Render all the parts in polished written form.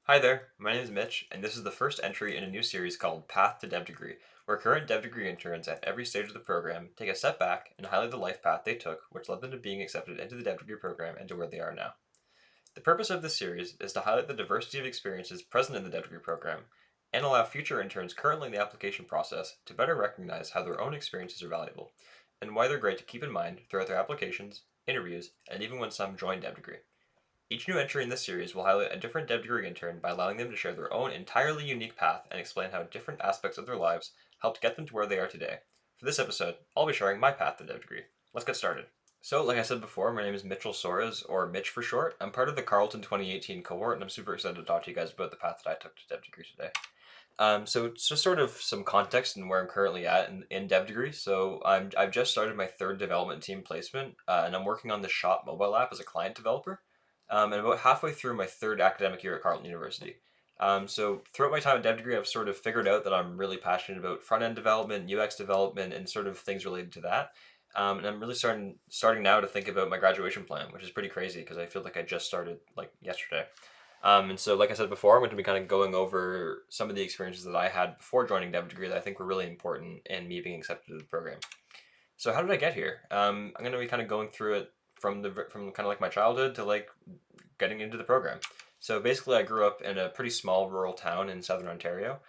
Hi there, my name is Mitch, and this is the first entry in a new series called Path to Dev Degree, where current Dev Degree interns at every stage of the program take a step back and highlight the life path they took, which led them to being accepted into the Dev Degree program and to where they are now. The purpose of this series is to highlight the diversity of experiences present in the Dev Degree program and allow future interns currently in the application process to better recognize how their own experiences are valuable and why they're great to keep in mind throughout their applications, interviews, and even when some join Dev Degree. Each new entry in this series will highlight a different Dev Degree intern by allowing them to share their own entirely unique path and explain how different aspects of their lives helped get them to where they are today. For this episode, I'll be sharing my path to Dev Degree. Let's get started. So, like I said before, my name is Mitchell Soares, or Mitch for short. I'm part of the Carleton 2018 cohort, and I'm super excited to talk to you guys about the path that I took to Dev Degree today. So it's just sort of some context and where I'm currently at in Dev Degree. So I've just started my third development team placement, and I'm working on the Shop mobile app as a client developer. And about halfway through my third academic year at Carleton University. So throughout my time at Dev Degree, I've sort of figured out that I'm really passionate about front end development, UX development, and sort of things related to that. And I'm really starting now to think about my graduation plan, which is pretty crazy because I feel like I just started like yesterday. And so, like I said before, I'm going to be kind of going over some of the experiences that I had before joining Dev Degree that I think were really important in me being accepted to the program. So, how did I get here? I'm going to be kind of going through it from kind of like my childhood to like getting into the program. So basically, I grew up in a pretty small rural town in southern Ontario.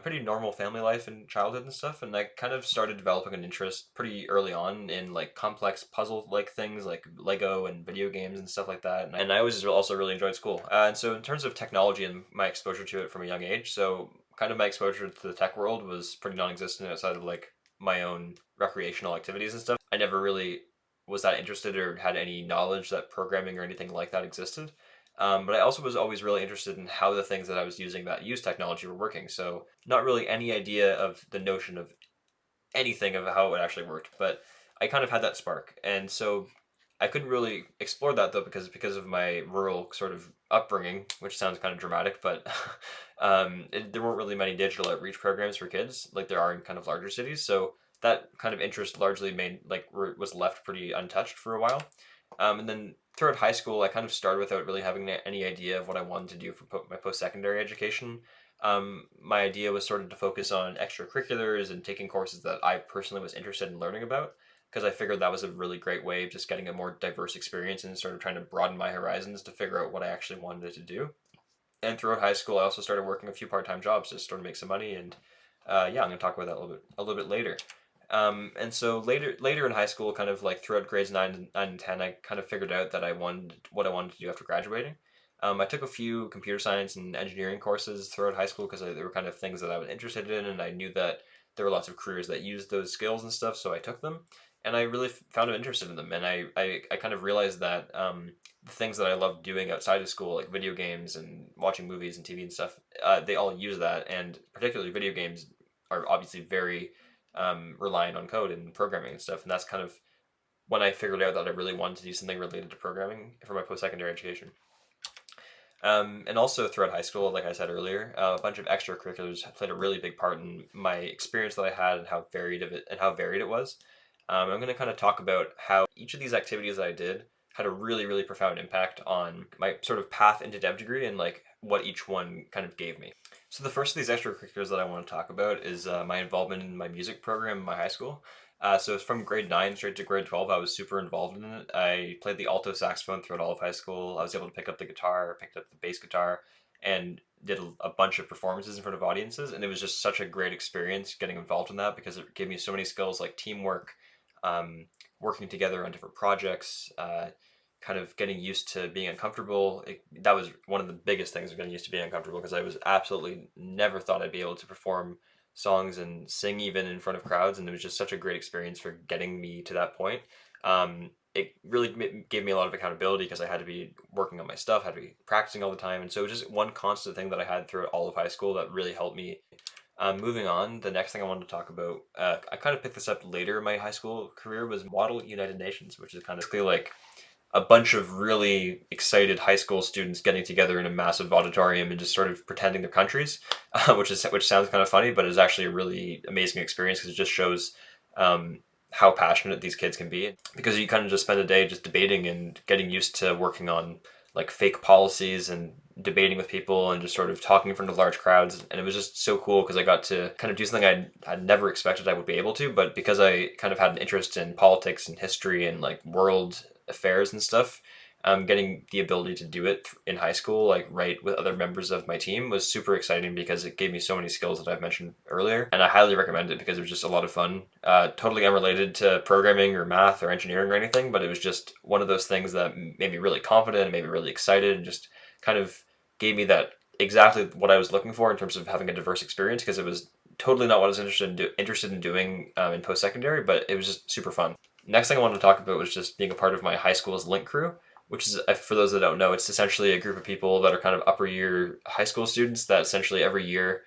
Pretty normal family life and childhood and stuff, and I kind of started developing an interest pretty early on in like complex puzzle like things like Lego and video games and stuff like that. And I always also really enjoyed school. And so in terms of technology and my exposure to it from a young age, so kind of my exposure to the tech world was pretty non-existent outside of like my own recreational activities and stuff. I never really was that interested or had any knowledge that programming or anything like that existed. But I also was always really interested in how the things that I was using that use technology were working. So not really any idea of the notion of anything of how it actually worked, but I kind of had that spark. And so I couldn't really explore that though because of my rural sort of upbringing, which sounds kind of dramatic, but there weren't really many digital outreach programs for kids like there are in kind of larger cities. So that kind of interest largely was left pretty untouched for a while. And then throughout high school, I kind of started without really having any idea of what I wanted to do for my post secondary education. My idea was sort of to focus on extracurriculars and taking courses that I personally was interested in learning about because I figured that was a really great way of just getting a more diverse experience and sort of trying to broaden my horizons to figure out what I actually wanted to do. And throughout high school, I also started working a few part-time jobs to sort of make some money. And yeah, I'm going to talk about that a little bit later. And so later in high school, kind of like throughout grades 9 and 10, I kind of figured out that I wanted what I wanted to do after graduating. I took a few computer science and engineering courses throughout high school because they were kind of things that I was interested in, and I knew that there were lots of careers that used those skills and stuff. So I took them, and I really found I'm interested in them. And I kind of realized that the things that I loved doing outside of school, like video games and watching movies and TV and stuff, they all use that, and particularly video games are obviously very relying on code and programming and stuff. And that's kind of when I figured out that I really wanted to do something related to programming for my post secondary education. And also throughout high school, like I said earlier, a bunch of extracurriculars played a really big part in my experience that I had and how varied it was. I'm going to kind of talk about how each of these activities that I did had a really, really profound impact on my sort of path into Dev Degree and like what each one kind of gave me. So the first of these extracurriculars that I want to talk about is my involvement in my music program in my high school. So from grade 9 straight to grade 12, I was super involved in it. I played the alto saxophone throughout all of high school. I was able to pick up the guitar, picked up the bass guitar, and did a bunch of performances in front of audiences. And it was just such a great experience getting involved in that because it gave me so many skills like teamwork, um, working together on different projects, kind of getting used to being uncomfortable. That was one of the biggest things of getting used to being uncomfortable because I was absolutely never thought I'd be able to perform songs and sing even in front of crowds, and it was just such a great experience for getting me to that point. It really gave me a lot of accountability because I had to be working on my stuff, had to be practicing all the time, and so it was just one constant thing that I had throughout all of high school that really helped me. Moving on, the next thing I wanted to talk about, I kind of picked this up later in my high school career, was Model United Nations, which is kind of basically like a bunch of really excited high school students getting together in a massive auditorium and just sort of pretending they're countries, which sounds kind of funny, but is actually a really amazing experience because it just shows how passionate these kids can be. Because you kind of just spend a day just debating and getting used to working on like fake policies and debating with people and just sort of talking in front of large crowds. And it was just so cool because I got to kind of do something I'd never expected I would be able to, but because I kind of had an interest in politics and history and like world affairs and stuff, getting the ability to do it in high school, like right with other members of my team, was super exciting because it gave me so many skills that I've mentioned earlier. And I highly recommend it because it was just a lot of fun. Totally unrelated to programming or math or engineering or anything, but it was just one of those things that made me really confident and made me really excited and just kind of gave me that exactly what I was looking for in terms of having a diverse experience, because it was totally not what I was interested in doing in post secondary, but it was just super fun. Next thing I wanted to talk about was just being a part of my high school's link crew, which is, for those that don't know, it's essentially a group of people that are kind of upper year high school students that essentially every year,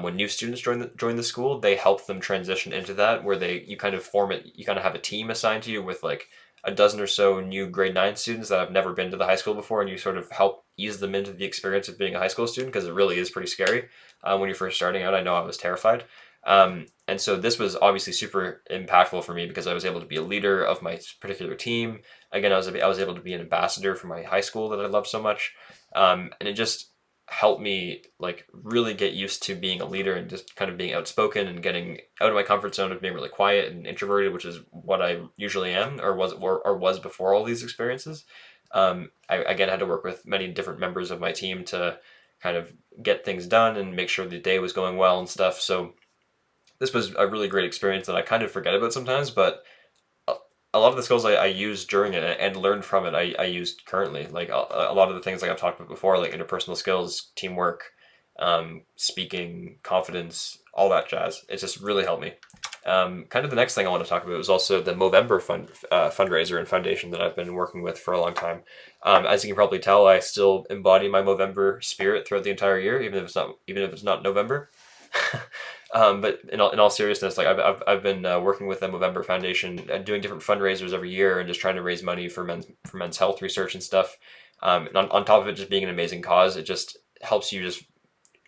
when new students join the school, they help them transition into that, where you kind of form it. You kind of have a team assigned to you with like a dozen or so new grade 9 students that have never been to the high school before, and you sort of help ease them into the experience of being a high school student, because it really is pretty scary when you're first starting out. I know I was terrified. And so this was obviously super impactful for me because I was able to be a leader of my particular team. Again, I was able to be an ambassador for my high school that I love so much, and it just helped me like really get used to being a leader and just kind of being outspoken and getting out of my comfort zone of being really quiet and introverted, which is what I usually am or was before all these experiences. I again had to work with many different members of my team to kind of get things done and make sure the day was going well and stuff. So this was a really great experience that I kind of forget about sometimes, but a lot of the skills I used during it and learned from it, I used currently. Like a lot of the things like I've talked about before, like interpersonal skills, teamwork, speaking, confidence, all that jazz. It just really helped me. Kind of the next thing I want to talk about was also the Movember fundraiser and foundation that I've been working with for a long time. As you can probably tell, I still embody my Movember spirit throughout the entire year, even if it's not November. But in all seriousness, like I've been working with the Movember Foundation, doing different fundraisers every year, and just trying to raise money for men's health research and stuff. And on top of it just being an amazing cause, it just helps you just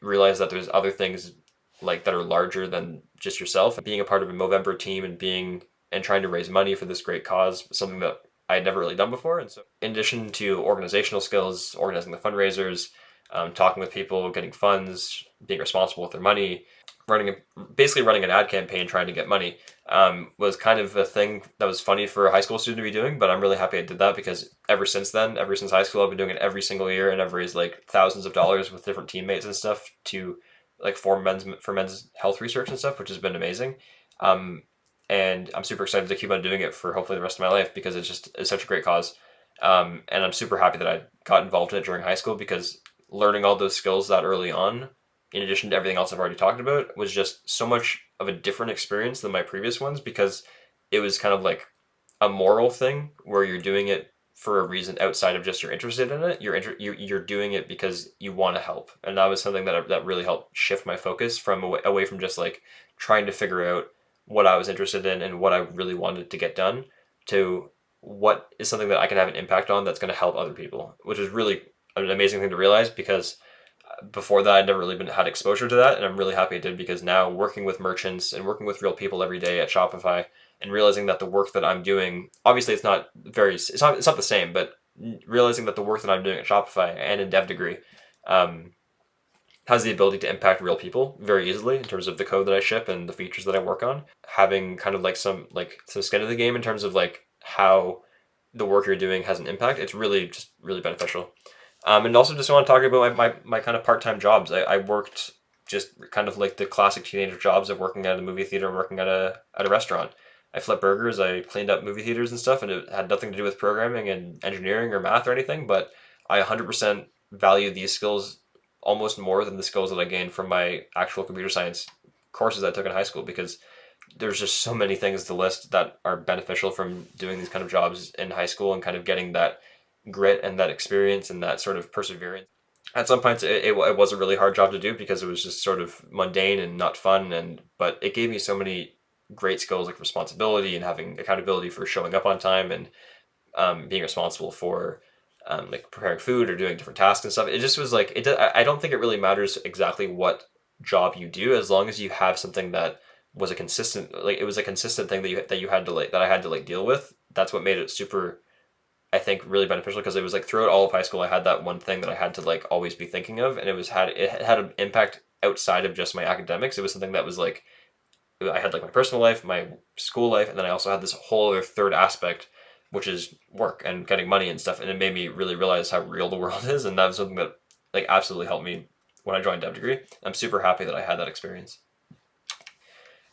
realize that there's other things like that are larger than just yourself. Being a part of a Movember team and trying to raise money for this great cause was something that I had never really done before. And so, in addition to organizational skills, organizing the fundraisers, talking with people, getting funds, being responsible with their money, basically running an ad campaign trying to get money, was kind of a thing that was funny for a high school student to be doing, but I'm really happy I did that because ever since high school, I've been doing it every single year, and I've raised like thousands of dollars with different teammates and stuff to like for men's health research and stuff, which has been amazing. And I'm super excited to keep on doing it for hopefully the rest of my life because it's such a great cause. And I'm super happy that I got involved in it during high school because learning all those skills that early on, in addition to everything else I've already talked about, was just so much of a different experience than my previous ones because it was kind of like a moral thing where you're doing it for a reason outside of just you're interested in it. You're doing it because you want to help, and that was something that really helped shift my focus from away from just like trying to figure out what I was interested in and what I really wanted to get done to what is something that I can have an impact on that's going to help other people, which is really an amazing thing to realize because before that I'd never really had exposure to that, and I'm really happy I did because now working with merchants and working with real people every day at Shopify and realizing that the work that I'm doing, obviously it's not the same, but realizing that the work that I'm doing at Shopify and in Dev Degree has the ability to impact real people very easily in terms of the code that I ship and the features that I work on. Having kind of like some skin in the game in terms of like how the work you're doing has an impact, it's really just really beneficial. And also just want to talk about my kind of part-time jobs. I worked just kind of like the classic teenager jobs of working at a movie theater and working at a restaurant. I flipped burgers, I cleaned up movie theaters and stuff, and it had nothing to do with programming and engineering or math or anything, but I 100% value these skills almost more than the skills that I gained from my actual computer science courses I took in high school because there's just so many things to list that are beneficial from doing these kind of jobs in high school and kind of getting that grit and that experience and that sort of perseverance. At some points, it was a really hard job to do because it was just sort of mundane and not fun, but it gave me so many great skills like responsibility and having accountability for showing up on time and being responsible for like preparing food or doing different tasks and stuff. It just was like I don't think it really matters exactly what job you do as long as you have something that was a consistent thing that you had to like that I had to like deal with. That's what made it super I think really beneficial because it was like throughout all of high school I had that one thing that I had to like always be thinking of, and it had an impact outside of just my academics. It was something that was like I had like my personal life, my school life, and then I also had this whole other third aspect, which is work and getting money and stuff. And it made me really realize how real the world is, and that was something that like absolutely helped me when I joined Dev Degree. I'm super happy that I had that experience.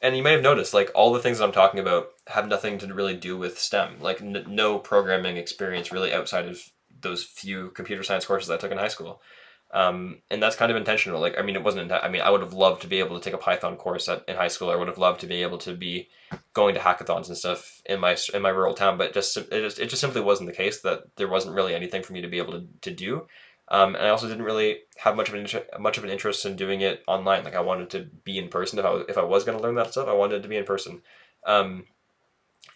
And you may have noticed, like all the things that I'm talking about have nothing to really do with STEM. Like no programming experience really outside of those few computer science courses I took in high school. And that's kind of intentional. Like, I mean, it wasn't. I mean, I would have loved to be able to take a Python course in high school. I would have loved to be able to be going to hackathons and stuff in my rural town. But it just simply wasn't the case. That there wasn't really anything for me to be able to do. And I also didn't really have much of an interest in doing it online. Like I wanted to be in person. If I was going to learn that stuff, I wanted to be in person. Um,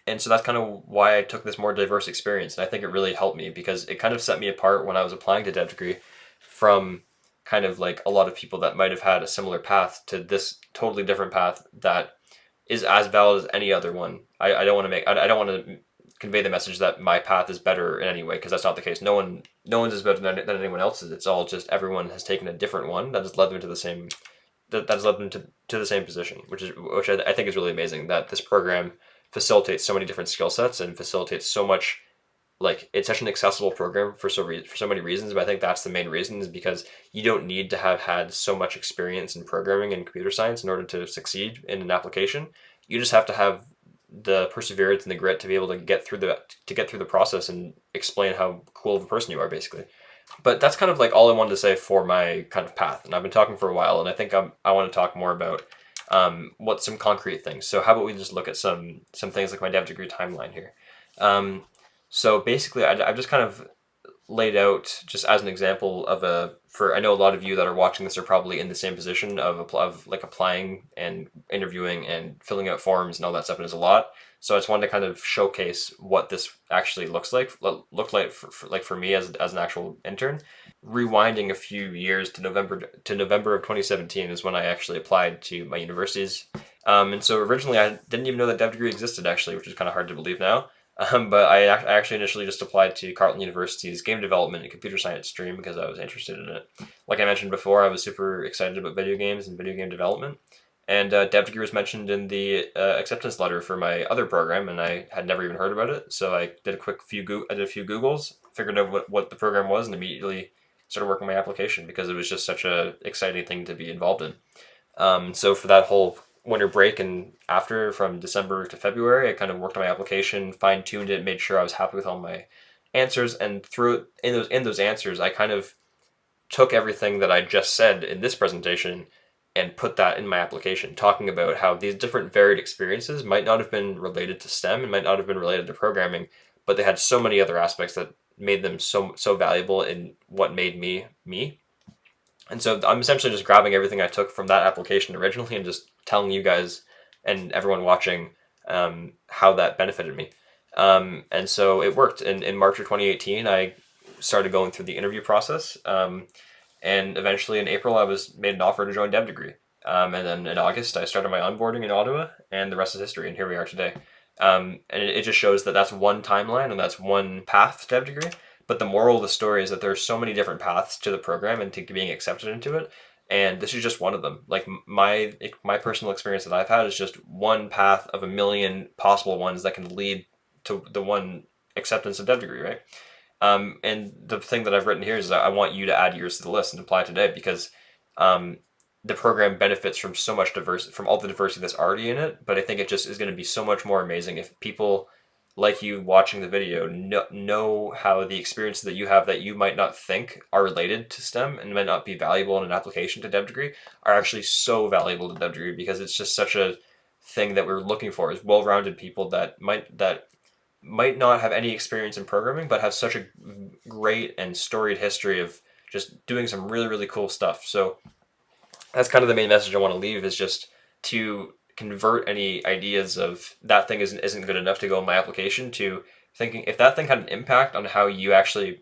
and so that's kind of why I took this more diverse experience. And I think it really helped me because it kind of set me apart when I was applying to Dev Degree from kind of like a lot of people that might have had a similar path to this totally different path that is as valid as any other one. I don't want to I don't want to convey the message that my path is better in any way because that's not the case. No one's as better than anyone else's. It's all just everyone has taken a different one that has led them to the same that has led them to the same position, which I think is really amazing that this program facilitates so many different skill sets and facilitates so much like it's such an accessible program for so many reasons, but I think that's the main reason is because you don't need to have had so much experience in programming and computer science in order to succeed in an application. You just have to have the perseverance and the grit to be able to get through the process and explain how cool of a person you are basically. But that's kind of like all I wanted to say for my kind of path, and I've been talking for a while, and I think I want to talk more about what some concrete things. So how about we just look at some things like my dev degree timeline here. Um, so basically, I've just kind of laid out just as an example of I know a lot of you that are watching this are probably in the same position of like applying and interviewing and filling out forms and all that stuff. And there's a lot. So I just wanted to kind of showcase what this actually looked like for me as an actual intern. Rewinding a few years to November of 2017 is when I actually applied to my universities. And so originally I didn't even know that dev degree existed actually, which is kind of hard to believe now. But I actually initially just applied to Carleton University's game development and computer science stream because I was interested in it. Like I mentioned before, I was super excited about video games and video game development. And dev degree was mentioned in the acceptance letter for my other program, and I had never even heard about it. So I did a few Googles, figured out what the program was, and immediately started working my application because it was just such a exciting thing to be involved in. So for that whole winter break and after from December to February, I kind of worked on my application, fine tuned it, made sure I was happy with all my answers, and through in those answers, I kind of took everything that I just said in this presentation and put that in my application, talking about how these different varied experiences might not have been related to STEM and might not have been related to programming, but they had so many other aspects that made them so valuable in what made me me. And so I'm essentially just grabbing everything I took from that application originally and just telling you guys and everyone watching how that benefited me. And so it worked. In March of 2018, I started going through the interview process. And eventually in April, I was made an offer to join Dev Degree. And then in August, I started my onboarding in Ottawa, and the rest is history. And here we are today. And it just shows that that's one timeline and that's one path to Dev Degree. But the moral of the story is that there's so many different paths to the program and to being accepted into it. And this is just one of them. Like my personal experience that I've had is just one path of a million possible ones that can lead to the one acceptance of Dev Degree, right? And the thing that I've written here is that I want you to add yours to the list and apply today because um, the program benefits from so much diversity, from all the diversity that's already in it. But I think it just is going to be so much more amazing if people like you watching the video know how the experiences that you have that you might not think are related to STEM and might not be valuable in an application to Dev Degree are actually so valuable to Dev Degree because it's just such a thing that we're looking for is well-rounded people that might not have any experience in programming but have such a great and storied history of just doing some really really cool stuff. So that's kind of the main message I want to leave is just to convert any ideas of that thing isn't good enough to go in my application to thinking if that thing had an impact on how you actually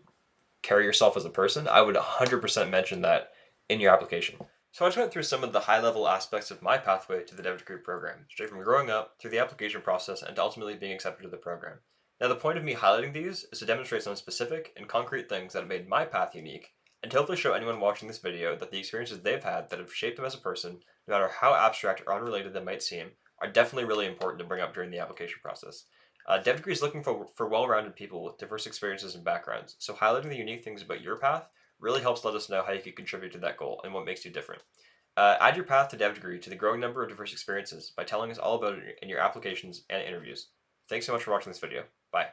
carry yourself as a person, I would 100% mention that in your application. So I just went through some of the high level aspects of my pathway to the Dev Degree program, straight from growing up through the application process and to ultimately being accepted to the program. Now, the point of me highlighting these is to demonstrate some specific and concrete things that have made my path unique, and to hopefully show anyone watching this video that the experiences they've had that have shaped them as a person, no matter how abstract or unrelated they might seem, are definitely really important to bring up during the application process. DevDegree is looking for well-rounded people with diverse experiences and backgrounds, so highlighting the unique things about your path really helps let us know how you can contribute to that goal and what makes you different. Add your path to DevDegree to the growing number of diverse experiences by telling us all about it in your applications and interviews. Thanks so much for watching this video. Bye.